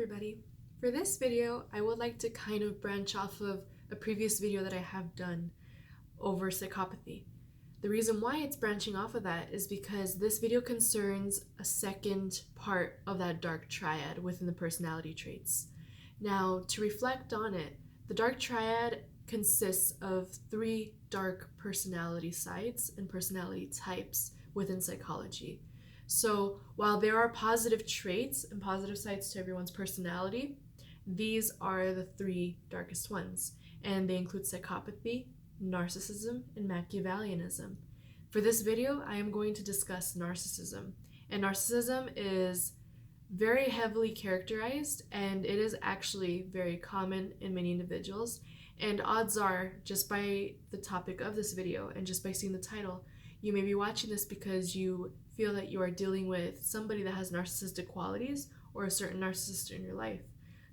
everybody. For this video, I would like to kind of branch off of a previous video that I have done over psychopathy. The reason why it's branching off of that is because this video concerns a second part of that dark triad within the personality traits. Now, to reflect on it, the dark triad consists of 3 dark personality sides and personality types within psychology. So while there are positive traits and positive sides to everyone's personality, these are the 3 darkest ones, and they include psychopathy, narcissism, and Machiavellianism. For this video, I am going to discuss narcissism. And narcissism is very heavily characterized, and it is actually very common in many individuals. And odds are, just by the topic of this video and just by seeing the title, you may be watching this because you feel that you are dealing with somebody that has narcissistic qualities or a certain narcissist in your life.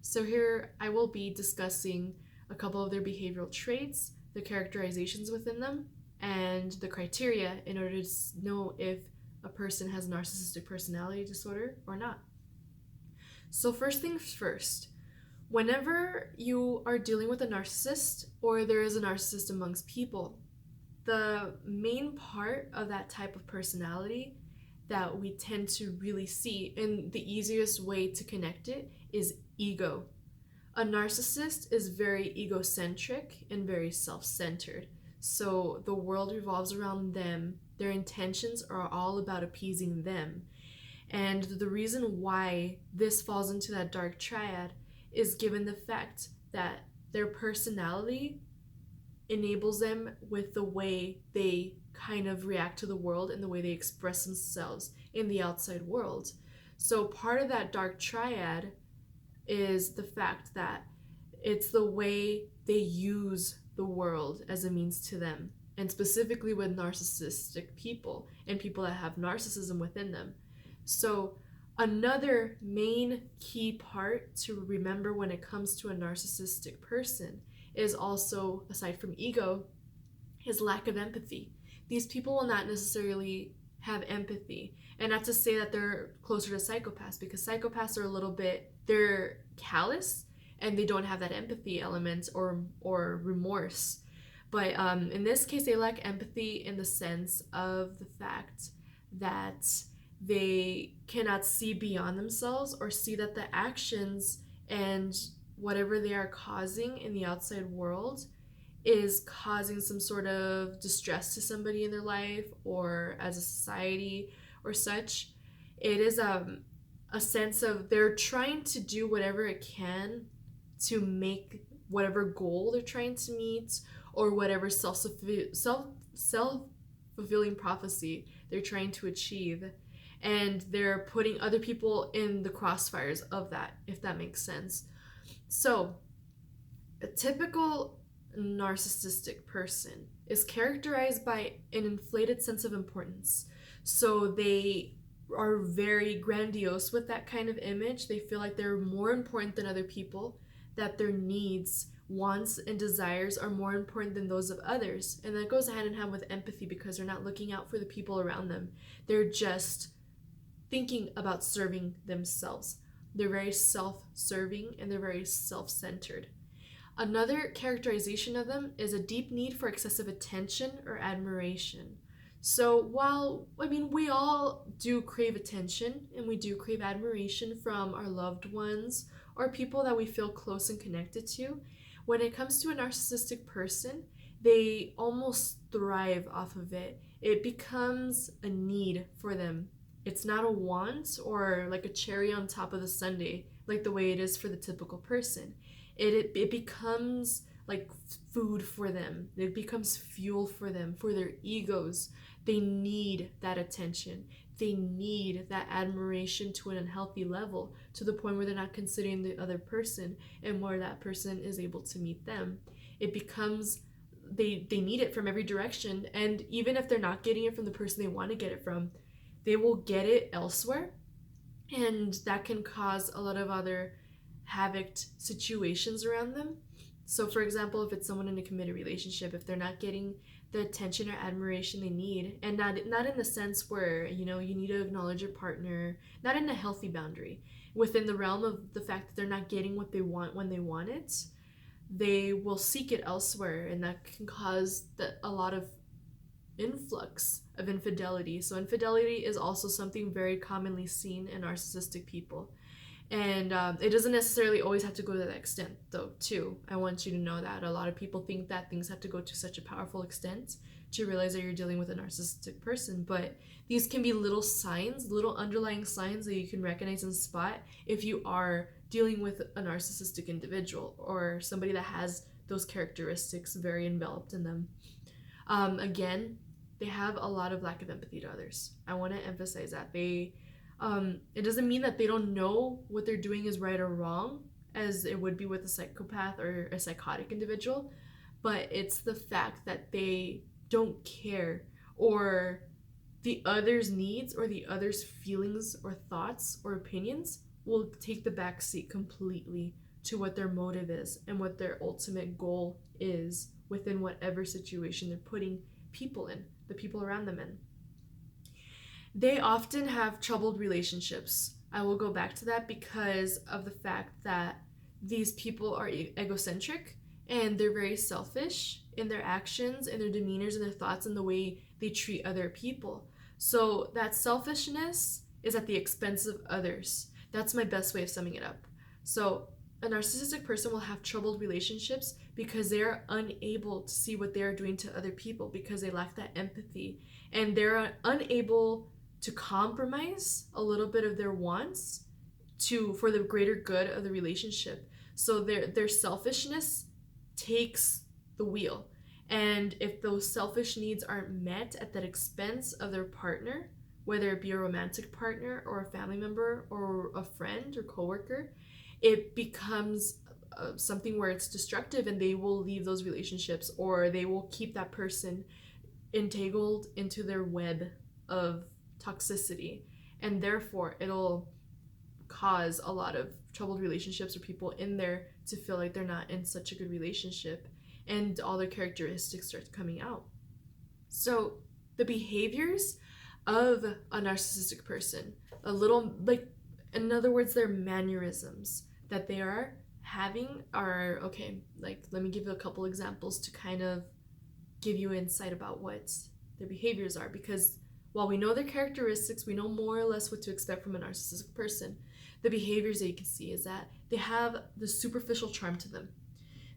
So here I will be discussing a couple of their behavioral traits, the characterizations within them, and the criteria in order to know if a person has narcissistic personality disorder or not. So first things first, whenever you are dealing with a narcissist or there is a narcissist amongst people, the main part of that type of personality that we tend to really see, and the easiest way to connect it, is ego. A narcissist is very egocentric and very self-centered. So the world revolves around them. Their intentions are all about appeasing them. And the reason why this falls into that dark triad is given the fact that their personality enables them with the way they kind of react to the world and the way they express themselves in the outside world. So part of that dark triad is the fact that it's the way they use the world as a means to them, and specifically with narcissistic people and people that have narcissism within them. So another main key part to remember when it comes to a narcissistic person is also, aside from ego, his lack of empathy. These people will not necessarily have empathy. And not to say that they're closer to psychopaths, because psychopaths are a little bit, they're callous and they don't have that empathy element or remorse. But in this case, they lack empathy in the sense of the fact that they cannot see beyond themselves or see that the actions and whatever they are causing in the outside world is causing some sort of distress to somebody in their life or as a society or such. It is a sense of they're trying to do whatever it can to make whatever goal they're trying to meet or whatever self-fulfilling prophecy they're trying to achieve. And they're putting other people in the crossfires of that, if that makes sense. So, a typical narcissistic person is characterized by an inflated sense of importance. So they are very grandiose with that kind of image. They feel like they're more important than other people, that their needs, wants, and desires are more important than those of others. And that goes hand in hand with empathy because they're not looking out for the people around them. They're just thinking about serving themselves. They're very self-serving and they're very self-centered. Another characterization of them is a deep need for excessive attention or admiration. So while, we all do crave attention and we do crave admiration from our loved ones or people that we feel close and connected to, when it comes to a narcissistic person, they almost thrive off of it. It becomes a need for them. It's not a want or like a cherry on top of the sundae, like the way it is for the typical person. It becomes like food for them. It becomes fuel for them, for their egos. They need that attention. They need that admiration to an unhealthy level, to the point where they're not considering the other person and where that person is able to meet them. It becomes, they need it from every direction. And even if they're not getting it from the person they want to get it from, they will get it elsewhere, and that can cause a lot of other havoc situations around them. So for example, if it's someone in a committed relationship, if they're not getting the attention or admiration they need, and not in the sense where, you need to acknowledge your partner, not in a healthy boundary, within the realm of the fact that they're not getting what they want when they want it, they will seek it elsewhere, and that can cause a lot of influx of infidelity. So infidelity is also something very commonly seen in narcissistic people. And it doesn't necessarily always have to go to that extent, though, too. I want you to know that a lot of people think that things have to go to such a powerful extent to realize that you're dealing with a narcissistic person. But these can be little signs, little underlying signs that you can recognize and spot if you are dealing with a narcissistic individual or somebody that has those characteristics very enveloped in them. Again, they have a lot of lack of empathy to others. I want to emphasize that. It doesn't mean that they don't know what they're doing is right or wrong, as it would be with a psychopath or a psychotic individual, but it's the fact that they don't care, or the other's needs or the other's feelings or thoughts or opinions will take the back seat completely to what their motive is and what their ultimate goal is within whatever situation they're putting people in, the people around them in. They often have troubled relationships. I will go back to that because of the fact that these people are egocentric and they're very selfish in their actions and their demeanors and their thoughts and the way they treat other people. So that selfishness is at the expense of others. That's my best way of summing it up. So a narcissistic person will have troubled relationships because they are unable to see what they are doing to other people because they lack that empathy, and they're unable to compromise a little bit of their wants for the greater good of the relationship. So their selfishness takes the wheel. And if those selfish needs aren't met at that expense of their partner, whether it be a romantic partner or a family member or a friend or coworker, it becomes something where it's destructive, and they will leave those relationships, or they will keep that person entangled into their web of toxicity, and therefore it'll cause a lot of troubled relationships or people in there to feel like they're not in such a good relationship, and all their characteristics start coming out. So the behaviors of a narcissistic person, in other words, their mannerisms that they are having are, okay, let me give you a couple examples to kind of give you insight about what their behaviors are, because while we know their characteristics, we know more or less what to expect from a narcissistic person. The behaviors that you can see is that they have the superficial charm to them.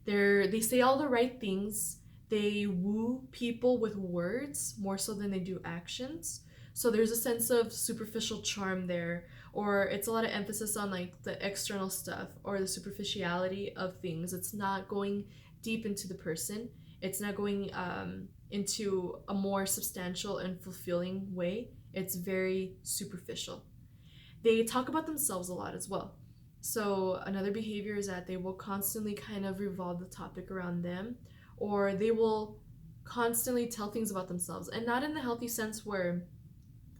They say all the right things. They woo people with words more so than they do actions. So there's a sense of superficial charm there, or it's a lot of emphasis on the external stuff or the superficiality of things. It's not going deep into the person. It's not going into a more substantial and fulfilling way. It's very superficial. They talk about themselves a lot as well. So another behavior is that they will constantly kind of revolve the topic around them, or they will constantly tell things about themselves, and not in the healthy sense where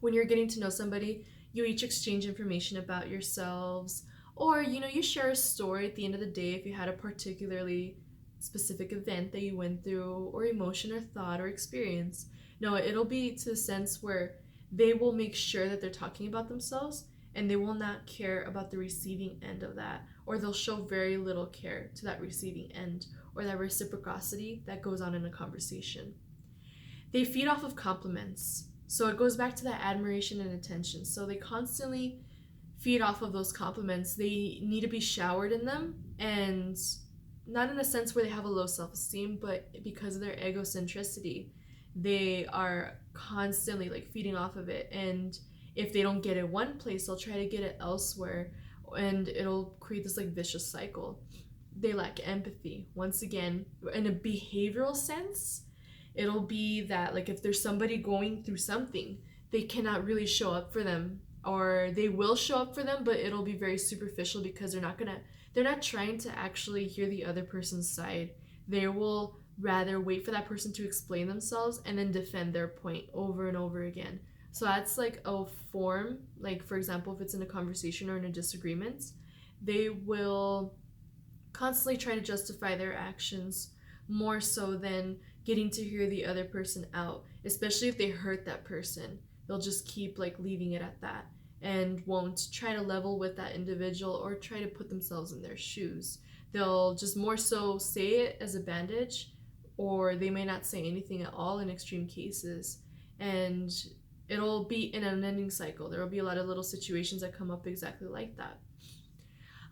when you're getting to know somebody, you each exchange information about yourselves, or you share a story at the end of the day if you had a particularly specific event that you went through, or emotion or thought or experience. No, it'll be to the sense where they will make sure that they're talking about themselves, and they will not care about the receiving end of that, or they'll show very little care to that receiving end or that reciprocity that goes on in a conversation. They feed off of compliments. So it goes back to that admiration and attention. So they constantly feed off of those compliments. They need to be showered in them, and not in a sense where they have a low self-esteem, but because of their egocentricity, they are constantly feeding off of it. And if they don't get it one place, they'll try to get it elsewhere, and it'll create this vicious cycle. They lack empathy. Once again, in a behavioral sense, it'll be that if there's somebody going through something, they cannot really show up for them, or they will show up for them, but it'll be very superficial because they're not trying to actually hear the other person's side. They will rather wait for that person to explain themselves and then defend their point over and over again. So that's a form, for example, if it's in a conversation or in a disagreement, they will constantly try to justify their actions more so than getting to hear the other person out, especially if they hurt that person. They'll just keep leaving it at that. and won't try to level with that individual or try to put themselves in their shoes. They'll just more so say it as a bandage, or they may not say anything at all in extreme cases. And it'll be in an unending cycle. There will be a lot of little situations that come up exactly like that.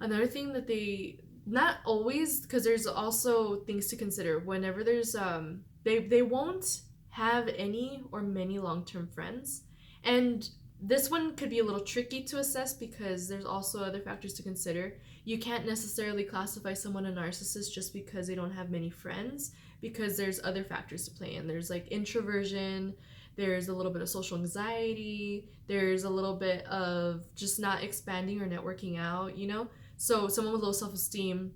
Another thing that not always, because there's also things to consider whenever there's they won't have any or many long-term friends. And this one could be a little tricky to assess because there's also other factors to consider. You can't necessarily classify someone a narcissist just because they don't have many friends, because there's other factors to play in. There's like introversion, there's a little bit of social anxiety, there's a little bit of just not expanding or networking out, you know? So someone with low self-esteem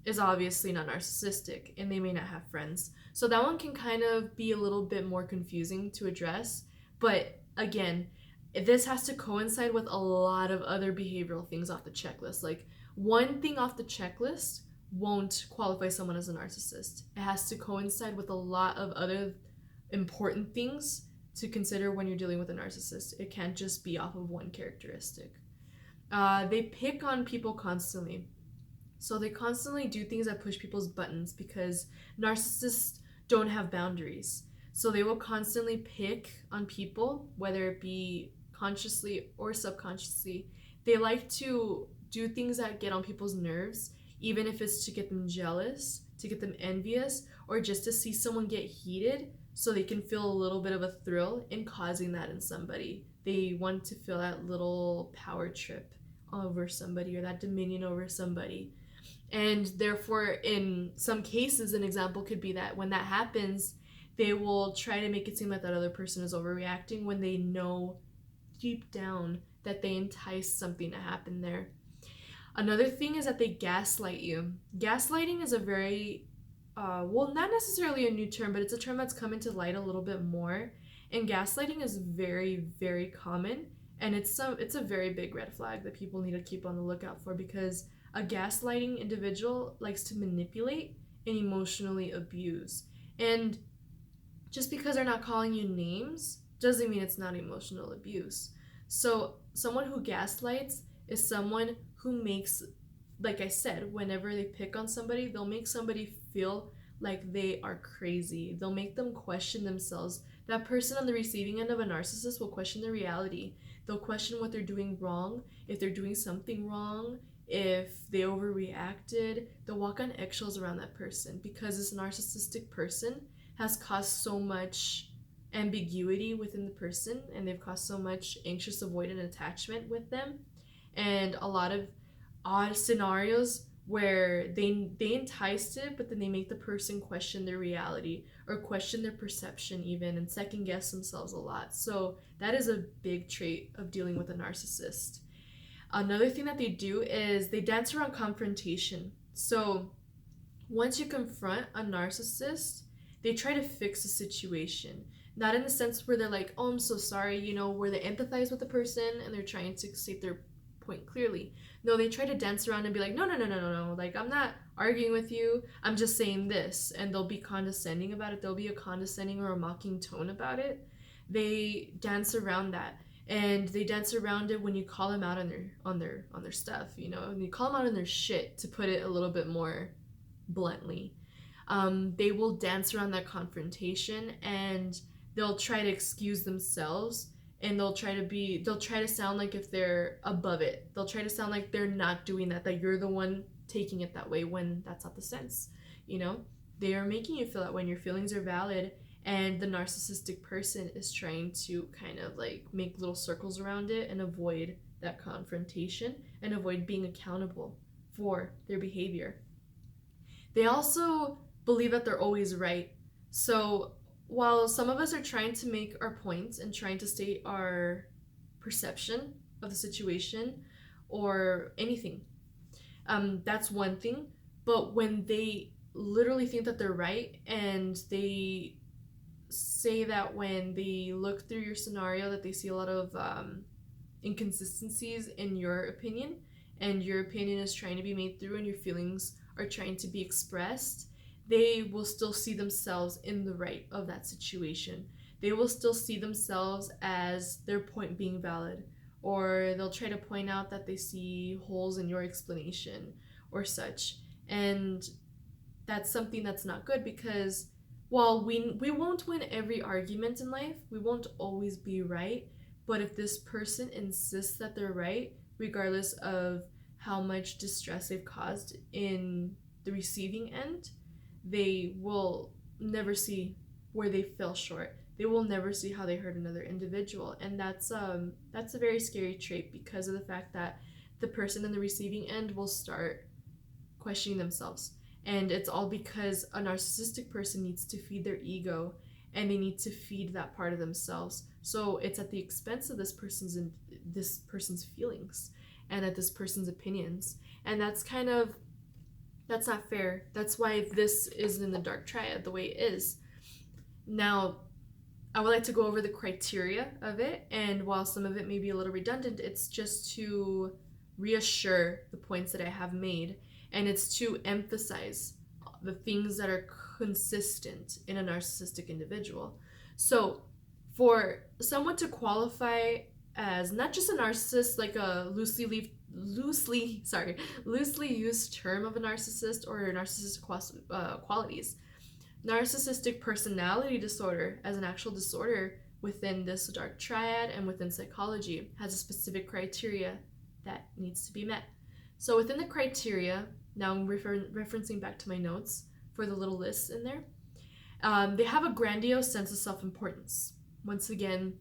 is obviously not narcissistic, and they may not have friends. So that one can kind of be a little bit more confusing to address. But again, this has to coincide with a lot of other behavioral things off the checklist. Like, one thing off the checklist won't qualify someone as a narcissist. It has to coincide with a lot of other important things to consider when you're dealing with a narcissist. It can't just be off of one characteristic. They pick on people constantly. So they constantly do things that push people's buttons because narcissists don't have boundaries. So they will constantly pick on people, whether it be consciously or subconsciously. They like to do things that get on people's nerves, even if it's to get them jealous, to get them envious, or just to see someone get heated so they can feel a little bit of a thrill in causing that in somebody. They want to feel that little power trip over somebody or that dominion over somebody. And therefore, in some cases, an example could be that when that happens, they will try to make it seem like that other person is overreacting when they know deep down that they entice something to happen there. Another thing is that they gaslight you. Gaslighting is a very, not necessarily a new term, but it's a term that's come into light a little bit more. And gaslighting is very, very common. And it's a very big red flag that people need to keep on the lookout for, because a gaslighting individual likes to manipulate and emotionally abuse. And just because they're not calling you names doesn't mean it's not emotional abuse. So someone who gaslights is someone who makes, like I said, whenever they pick on somebody, they'll make somebody feel like they are crazy. They'll make them question themselves. That person on the receiving end of a narcissist will question their reality. They'll question what they're doing wrong, if they're doing something wrong, if they overreacted. They'll walk on eggshells around that person because this narcissistic person has caused so much ambiguity within the person, and they've caused so much anxious avoidant attachment with them, and a lot of odd scenarios where they enticed it, but then they make the person question their reality or question their perception even, and second guess themselves a lot. So that is a big trait of dealing with a narcissist. Another thing that they do is they dance around confrontation. So once you confront a narcissist, they try to fix the situation. Not in the sense where they're like, oh, I'm so sorry, where they empathize with the person and they're trying to state their point clearly. No, they try to dance around and be like, no, like, I'm not arguing with you, I'm just saying this. And they'll be condescending about it. There'll be a condescending or a mocking tone about it. They dance around that. And they dance around it when you call them out on their stuff, and you call them out on their shit, to put it a little bit more bluntly. They will dance around that confrontation, and they'll try to excuse themselves, and they'll try to sound like if they're above it. They'll try to sound like they're not doing that you're the one taking it that way, when that's not the sense. They are making you feel that way, and your feelings are valid, and the narcissistic person is trying to kind of like make little circles around it and avoid that confrontation and avoid being accountable for their behavior. They also believe that they're always right. So while some of us are trying to make our points and trying to state our perception of the situation or anything, that's one thing. But when they literally think that they're right, and they say that when they look through your scenario that they see a lot of inconsistencies in your opinion, and your opinion is trying to be made through and your feelings are trying to be expressed, they will still see themselves in the right of that situation. They will still see themselves as their point being valid, or they'll try to point out that they see holes in your explanation or such. And that's something that's not good, because while we won't win every argument in life, we won't always be right, but if this person insists that they're right, regardless of how much distress they've caused in the receiving end, they will never see where they fell short. They will never see how they hurt another individual, and that's a very scary trait, because of the fact that the person in the receiving end will start questioning themselves. And it's all because a narcissistic person needs to feed their ego, and they need to feed that part of themselves. So it's at the expense of this person's feelings and at this person's opinions. And that's not fair. That's why this is in the dark triad the way it is. Now, I would like to go over the criteria of it, and while some of it may be a little redundant, it's just to reassure the points that I have made, and it's to emphasize the things that are consistent in a narcissistic individual. So for someone to qualify as not just a narcissist, like a loosely used term of a narcissist or narcissistic qualities, narcissistic personality disorder as an actual disorder within this dark triad and within psychology has a specific criteria that needs to be met. So within the criteria, now I'm referencing back to my notes for the little lists in there, they have a grandiose sense of self-importance. Once again,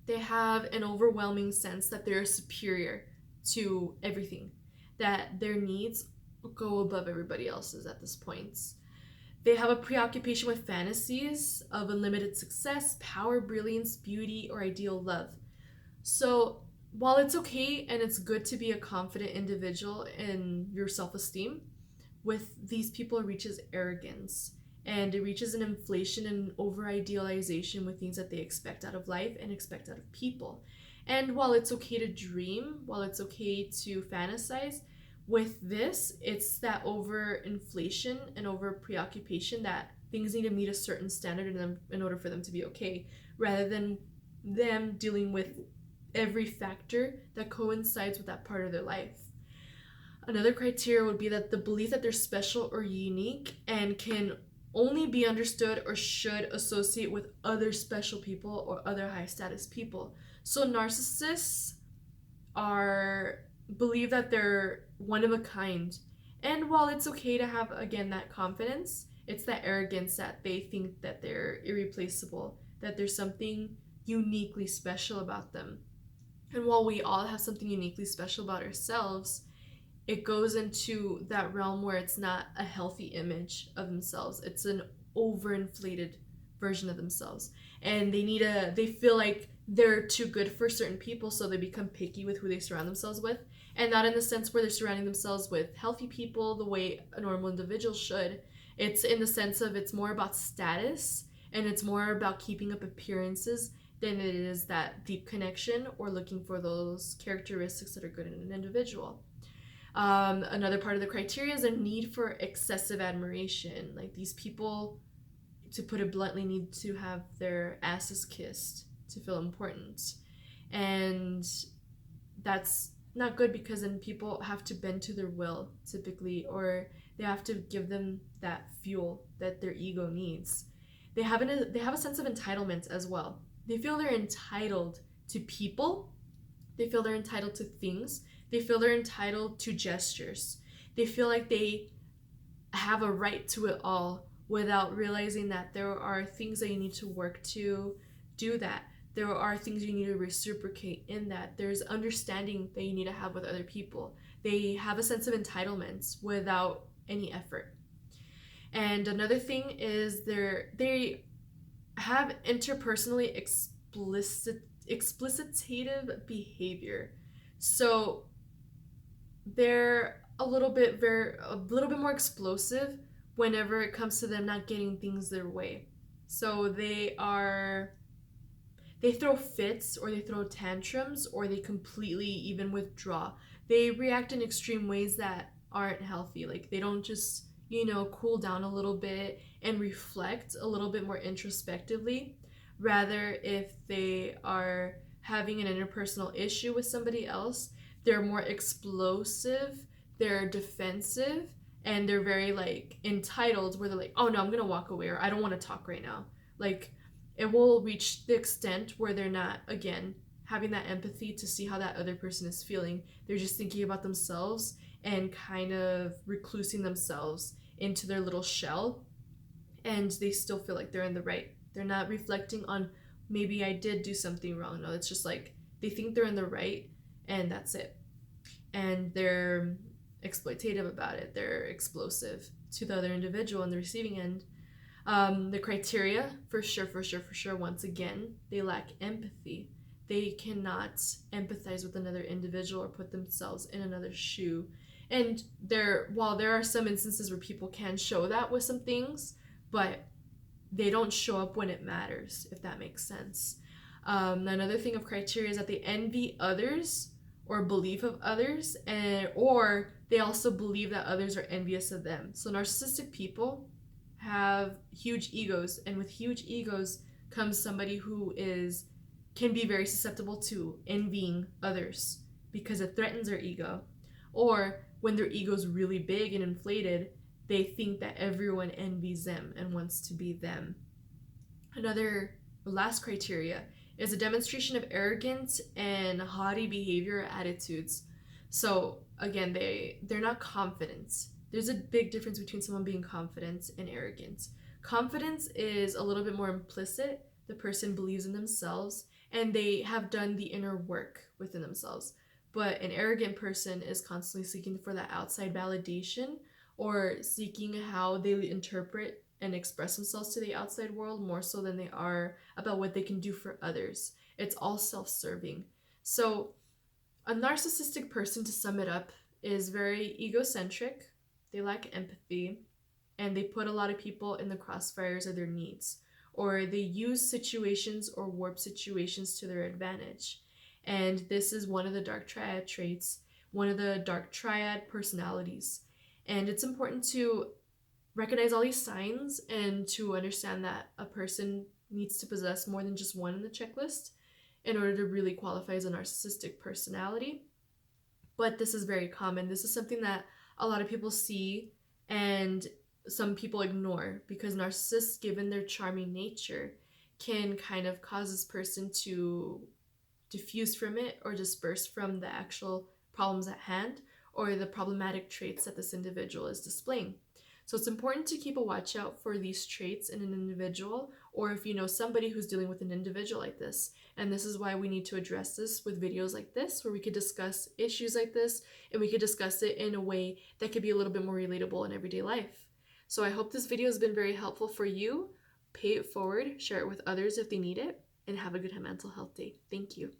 they have an overwhelming sense that they're superior to everything, that their needs go above everybody else's at this point. They have a preoccupation with fantasies of unlimited success, power, brilliance, beauty, or ideal love. So while it's okay and it's good to be a confident individual in your self-esteem, with these people it reaches arrogance, and it reaches an inflation and over-idealization with things that they expect out of life and expect out of people. And while it's okay to dream, while it's okay to fantasize, with this, it's that over-inflation and over-preoccupation that things need to meet a certain standard in order for them to be okay, rather than them dealing with every factor that coincides with that part of their life. Another criteria would be that the belief that they're special or unique and can only be understood or should associate with other special people or other high status people. So narcissists believe that they're one of a kind. And while it's okay to have, again, that confidence, it's that arrogance that they think that they're irreplaceable, that there's something uniquely special about them. And while we all have something uniquely special about ourselves, it goes into that realm where it's not a healthy image of themselves. It's an overinflated version of themselves. And they feel like they're too good for certain people, so they become picky with who they surround themselves with. And not in the sense where they're surrounding themselves with healthy people the way a normal individual should. It's in the sense of it's more about status, and it's more about keeping up appearances than it is that deep connection or looking for those characteristics that are good in an individual. Another part of the criteria is a need for excessive admiration. Like, these people, to put it bluntly, need to have their asses kissed to feel important. And that's not good, because then people have to bend to their will typically, or they have to give them that fuel that their ego needs. They have a sense of entitlement as well. They feel they're entitled to people. They feel they're entitled to things. They feel they're entitled to gestures. They feel like they have a right to it all, without realizing that there are things that you need to work to do that. There are things you need to reciprocate in that. There's understanding that you need to have with other people. They have a sense of entitlement without any effort. And another thing is they have interpersonally explicitative behavior. So they're a little bit more explosive whenever it comes to them not getting things their way. So they throw fits, or they throw tantrums, or they completely even withdraw. They react in extreme ways that aren't healthy. Like, they don't just, cool down a little bit and reflect a little bit more introspectively. Rather, if they are having an interpersonal issue with somebody else, they're more explosive, they're defensive, and they're very like entitled where they're like, oh no, I'm gonna walk away, or I don't want to talk right now. Like, it will reach the extent where they're not, again, having that empathy to see how that other person is feeling. They're just thinking about themselves and kind of reclusing themselves into their little shell, and they still feel like they're in the right. They're not reflecting on, maybe I did do something wrong. No, it's just like they think they're in the right, and that's it. And they're exploitative about it. They're explosive to the other individual on the receiving end. The criteria, for sure, once again, they lack empathy. They cannot empathize with another individual or put themselves in another shoe. And while there are some instances where people can show that with some things, but they don't show up when it matters, if that makes sense. Another thing of criteria is that they envy others or belief of others, or they also believe that others are envious of them. So narcissistic people have huge egos, and with huge egos comes somebody who can be very susceptible to envying others because it threatens their ego. Or when their ego's really big and inflated, they think that everyone envies them and wants to be them. Another last criteria is a demonstration of arrogance and haughty behavior or attitudes. So again, they're not confident. There's a big difference between someone being confident and arrogant. Confidence is a little bit more implicit. The person believes in themselves and they have done the inner work within themselves. But an arrogant person is constantly seeking for that outside validation, or seeking how they interpret and express themselves to the outside world more so than they are about what they can do for others. It's all self-serving. So a narcissistic person, to sum it up, is very egocentric. They lack empathy, and they put a lot of people in the crossfires of their needs, or they use situations or warp situations to their advantage. And this is one of the dark triad traits, one of the dark triad personalities. And it's important to recognize all these signs and to understand that a person needs to possess more than just one in the checklist in order to really qualify as a narcissistic personality. But this is very common. This is something that a lot of people see and some people ignore, because narcissists, given their charming nature, can kind of cause this person to diffuse from it or disperse from the actual problems at hand or the problematic traits that this individual is displaying. So it's important to keep a watch out for these traits in an individual, or if you know somebody who's dealing with an individual like this. And this is why we need to address this with videos like this, where we could discuss issues like this and we could discuss it in a way that could be a little bit more relatable in everyday life. So I hope this video has been very helpful for you. Pay it forward, share it with others if they need it, and have a good mental health day. Thank you.